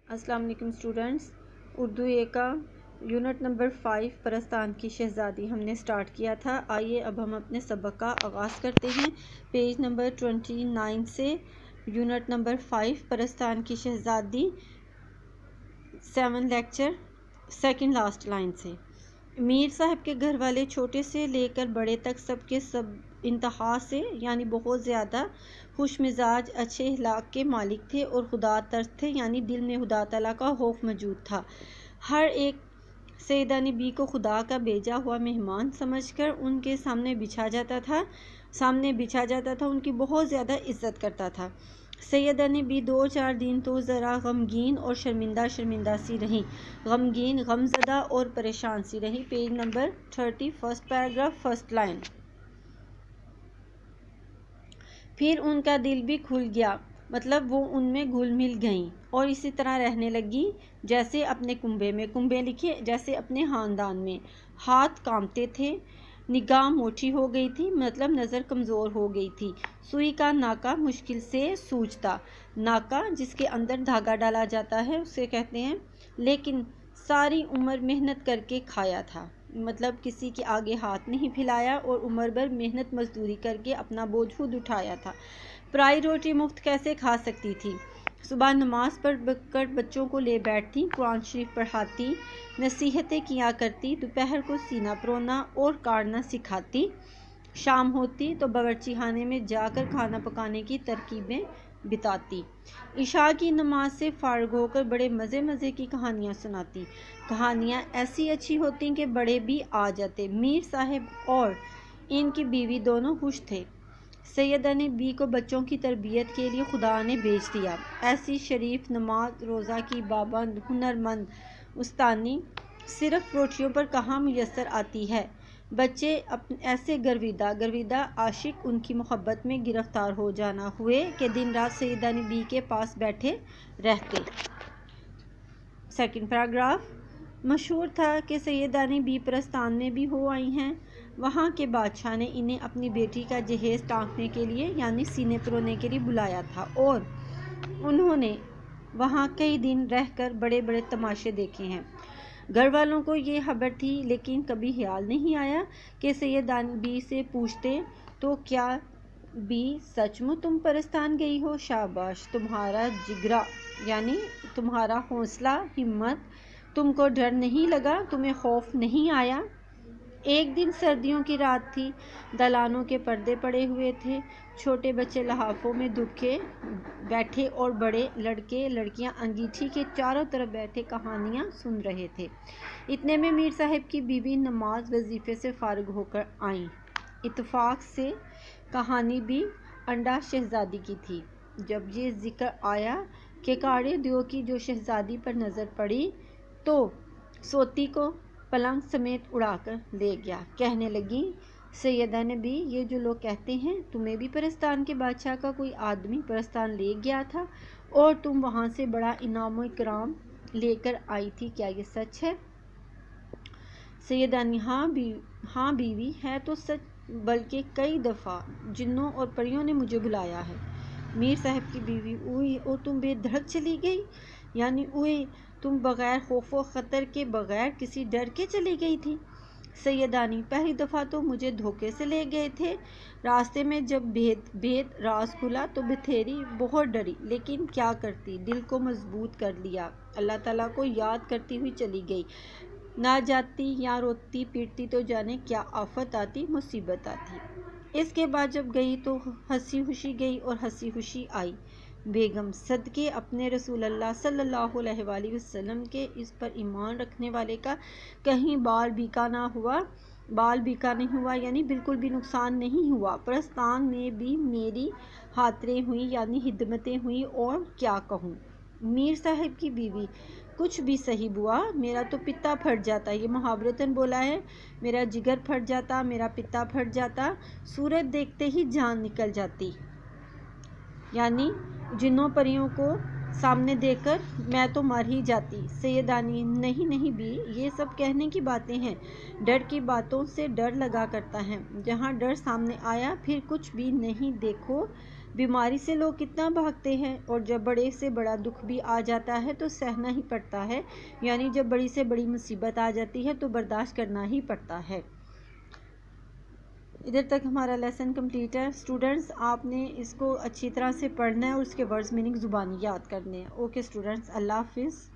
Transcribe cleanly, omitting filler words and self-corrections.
अस्सलाम वालेकुम स्टूडेंट्स। उर्दू ए का यूनिट नंबर 5 परस्तान की शहज़ादी हमने स्टार्ट किया था। आइए अब हम अपने सबक का आगाज़ करते हैं। पेज नंबर 29 से यूनिट नंबर 5 परस्तान की शहज़ादी 7 लेक्चर सेकंड लास्ट लाइन से। मीर साहब के घर वाले छोटे से लेकर बड़े तक सबके सब इंतहा से यानी बहुत ज़्यादा खुश मिजाज अच्छे अखलाक के मालिक थे और खुदा तरस थे, यानी दिल में खुदा ताला का खौफ मौजूद था। हर एक सैयदा नबी को खुदा का भेजा हुआ मेहमान समझकर उनके सामने बिछा जाता था, उनकी बहुत ज़्यादा इज्जत करता था। सैयदा नबी 2-4 दिन तो ज़रा गमगीन और शर्मिंदा सी रहीं, गमगीन, गमज़दा और परेशान सी रहीं। Page number 30 first paragraph first line. फिर उनका दिल भी खुल गया, मतलब वो उनमें घुल मिल गईं और इसी तरह रहने लगी जैसे अपने कुंबे लिखे जैसे अपने ख़ानदान में। हाथ कांपते थे, निगाह मोटी हो गई थी, मतलब नज़र कमज़ोर हो गई थी। सुई का नाका मुश्किल से सूझता, नाका जिसके अंदर धागा डाला जाता है उसे कहते हैं, लेकिन सारी उम्र मेहनत करके खाया था, मतलब किसी के आगे हाथ नहीं फैलाया और उम्र भर मेहनत मजदूरी करके अपना बोझ खुद उठाया था। पराई रोटी मुफ्त कैसे खा सकती थी। सुबह नमाज पढ़ कर बच्चों को ले बैठती, कुरान शरीफ पढ़ाती, नसीहतें किया करती, दोपहर को सीना परोना और काटना सिखाती, शाम होती तो बावर्ची खाने में जाकर खाना पकाने की तरकीबें बिताती, इशा की नमाज से फारग होकर बड़े मज़े की कहानियाँ सुनाती। कहानियाँ ऐसी अच्छी होती कि बड़े भी आ जाते। मीर साहब और इनकी बीवी दोनों खुश थे। सैयदा नबी को बच्चों की तरबियत के लिए खुदा ने भेज दिया। ऐसी शरीफ, नमाज रोज़ा की पाबंद, हुनरमंद उस्तानी सिर्फ रोटियों पर कहाँ मुयस्सर आती है। बच्चे ऐसे गर्विदा आशिक उनकी मोहब्बत में गिरफ्तार हो जाना हुए कि दिन रात सैयदा नबी के पास बैठे रहते। Second paragraph. मशहूर था कि सैयदा नबी परस्तान में भी हो आई हैं। वहाँ के बादशाह ने इन्हें अपनी बेटी का जहेज़ टाँकने के लिए यानी सीने परोने के लिए बुलाया था और उन्होंने वहाँ कई दिन रहकर बड़े तमाशे देखे हैं। घर वालों को ये खबर थी, लेकिन कभी ख्याल नहीं आया कि सैयदा नबी से पूछते तो क्या भी सचमुच तुम परस्तान गई हो। शाबाश, तुम्हारा जिगरा यानी तुम्हारा हौसला, हिम्मत, तुमको डर नहीं लगा, तुम्हें खौफ नहीं आया। एक दिन सर्दियों की रात थी, दलानों के पर्दे पड़े हुए थे, छोटे बच्चे लहाफों में दुबके बैठे और बड़े लड़के लड़कियां अंगीठी के चारों तरफ बैठे कहानियां सुन रहे थे। इतने में मीर साहब की बीवी नमाज वजीफे से फारिग होकर आईं। इत्तेफाक से कहानी भी अंडा शहजादी की थी। जब ये जिक्र आया कि काड़े दियो की जो शहजादी पर नज़र पड़ी तो सोती को पलंग समेत उड़ाकर ले गया। कहने लगी, सैयदा नबी, ये जो लोग कहते हैं तुम्हें भी परस्तान के बादशाह का कोई आदमी परस्तान ले गया था और तुम वहाँ से बड़ा इनाम इकराम लेकर आई थी, क्या ये सच है। सैयदा ने हाँ बीवी, है तो सच, बल्कि कई दफ़ा जिन्नों और परियों ने मुझे बुलाया है। मीर साहब की बीवी, उई ओ तुम बेधड़क चली गई, यानी उई तुम बग़ैर खौफ व ख़तर के, बग़ैर किसी डर के चली गई थी। सैयदानी, पहली दफ़ा तो मुझे धोखे से ले गए थे। रास्ते में जब भेद राज खुला तो बथेरी बहुत डरी, लेकिन क्या करती, दिल को मजबूत कर लिया। अल्लाह ताला को याद करती हुई चली गई। ना जाती या रोती पीटती तो जाने क्या आफत आती, मुसीबत आती। इसके बाद जब गई तो हंसी खुशी गई और हंसी खुशी आई। बेगम, सदके अपने रसूल अल्लाह सल्लल्लाहु अलैहि वसल्लम के, इस पर ईमान रखने वाले का कहीं बाल बीका नहीं हुआ, यानी बिल्कुल भी नुकसान नहीं हुआ। परस्तान में भी मेरी हातरें हुई यानी हिदमतें हुई, और क्या कहूँ। मीर साहब की बीवी, कुछ भी सही बुआ, मेरा तो पित्ता फट जाता, ये मुहावरतन बोला है, मेरा जिगर फट जाता, मेरा पित्ता फट जाता, सूरत देखते ही जान निकल जाती, यानी जिन्नों परियों को सामने देखकर मैं तो मर ही जाती। सैयदानी, नहीं भी, ये सब कहने की बातें हैं, डर की बातों से डर लगा करता है। जहाँ डर सामने आया फिर कुछ भी नहीं, देखो بیماری سے لوگ کتنا بھاگتے ہیں، اور جب بڑے سے بڑا دکھ بھی آ جاتا ہے تو سہنا ہی پڑتا ہے، یعنی جب بڑی سے بڑی مصیبت آ جاتی ہے تو برداشت کرنا ہی پڑتا ہے۔ ادھر تک ہمارا لیسن کمپلیٹ ہے۔ اسٹوڈنٹس آپ نے اس کو اچھی طرح سے پڑھنا ہے اور اس کے ورڈز میننگ زبانی یاد کرنے ہیں۔ اوکے اسٹوڈنٹس، اللہ حافظ۔